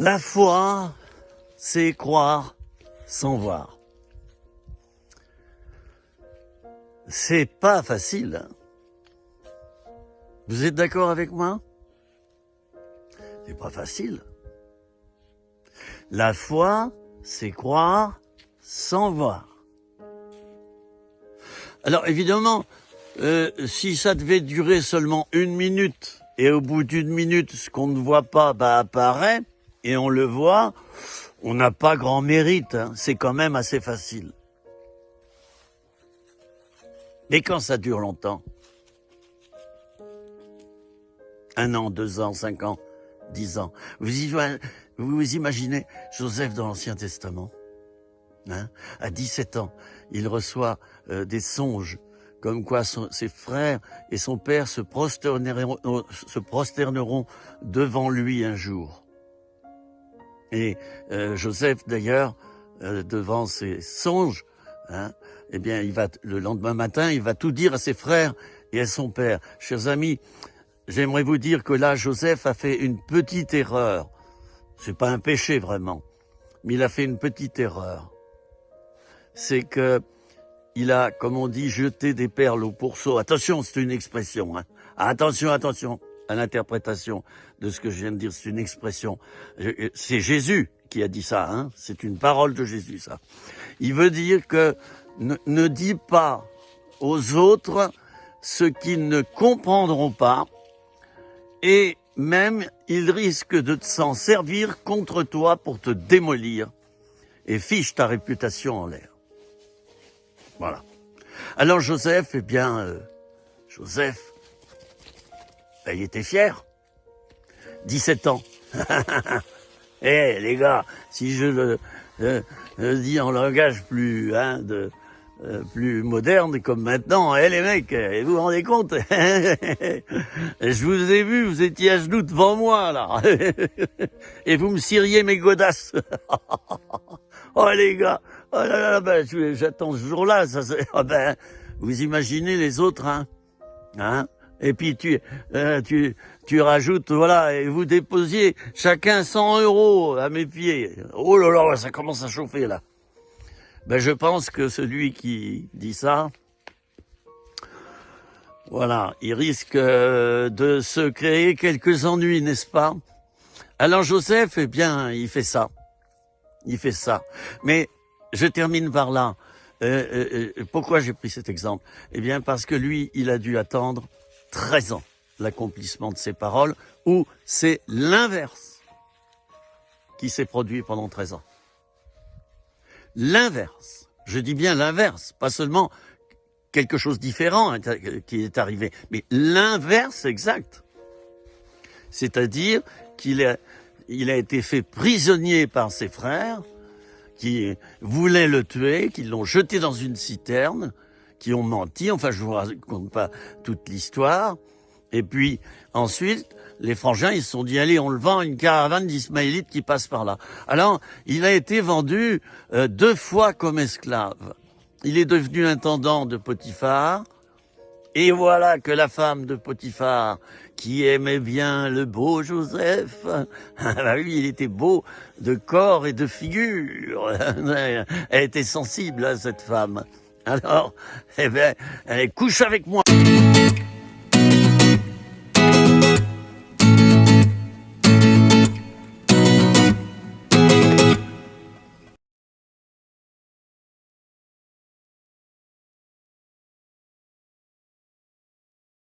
La foi, c'est croire sans voir. C'est pas facile. Vous êtes d'accord avec moi? C'est pas facile. La foi, c'est croire sans voir. Alors évidemment, si ça devait durer seulement 1 minute, et au bout d'1 minute, ce qu'on ne voit pas apparaît, et on le voit, on n'a pas grand mérite, hein. C'est quand même assez facile. Mais quand ça dure longtemps, 1 an, 2 ans, 5 ans, 10 ans, vous imaginez Joseph dans l'Ancien Testament, hein, à 17 ans, il reçoit des songes, comme quoi ses frères et son père se prosterneront devant lui un jour. Et Joseph, d'ailleurs, devant ses songes, hein, eh bien, le lendemain matin, il va tout dire à ses frères et à son père. Chers amis, j'aimerais vous dire que là, Joseph a fait une petite erreur. C'est pas un péché vraiment, mais il a fait une petite erreur. C'est que il a, comme on dit, jeté des perles au pourceau. Attention, c'est une expression, hein. Attention à l'interprétation de ce que je viens de dire, c'est une expression. C'est Jésus qui a dit ça, hein. C'est une parole de Jésus, ça. Il veut dire que ne dis pas aux autres ce qu'ils ne comprendront pas, et même ils risquent de s'en servir contre toi pour te démolir et fiche ta réputation en l'air. Voilà. Alors Joseph, eh bien, il était fier. 17 ans. Eh les gars, si je le dis en langage plus plus moderne comme maintenant, les mecs, vous vous rendez compte? Je vous ai vu, vous étiez à genoux devant moi là, et vous me ciriez mes godasses. Oh les gars, oh là là, j'attends ce jour-là. Vous imaginez les autres, hein? Et puis tu rajoutes, voilà, et vous déposiez chacun 100 € à mes pieds. Oh là là, ça commence à chauffer là. Je pense que celui qui dit ça, voilà, il risque de se créer quelques ennuis, n'est-ce pas? Alors Joseph, eh bien, il fait ça. Mais je termine par là. Pourquoi j'ai pris cet exemple? Eh bien, parce que lui, il a dû attendre 13 ans l'accomplissement de ses paroles, ou c'est l'inverse qui s'est produit pendant 13 ans. L'inverse, je dis bien l'inverse, pas seulement quelque chose de différent qui est arrivé, mais l'inverse exact. C'est-à-dire qu'il a été fait prisonnier par ses frères, qui voulaient le tuer, qui l'ont jeté dans une citerne, qui ont menti. Enfin, je vous raconte pas toute l'histoire. Et puis, ensuite, les frangins, ils se sont dit, allez, on le vend à une caravane d'Ismaélites qui passe par là. Alors, il a été vendu 2 fois comme esclave. Il est devenu intendant de Potiphar. Et voilà que la femme de Potiphar, qui aimait bien le beau Joseph, oui, il était beau de corps et de figure. Elle était sensible à cette femme. Alors, eh bien, elle couche avec moi.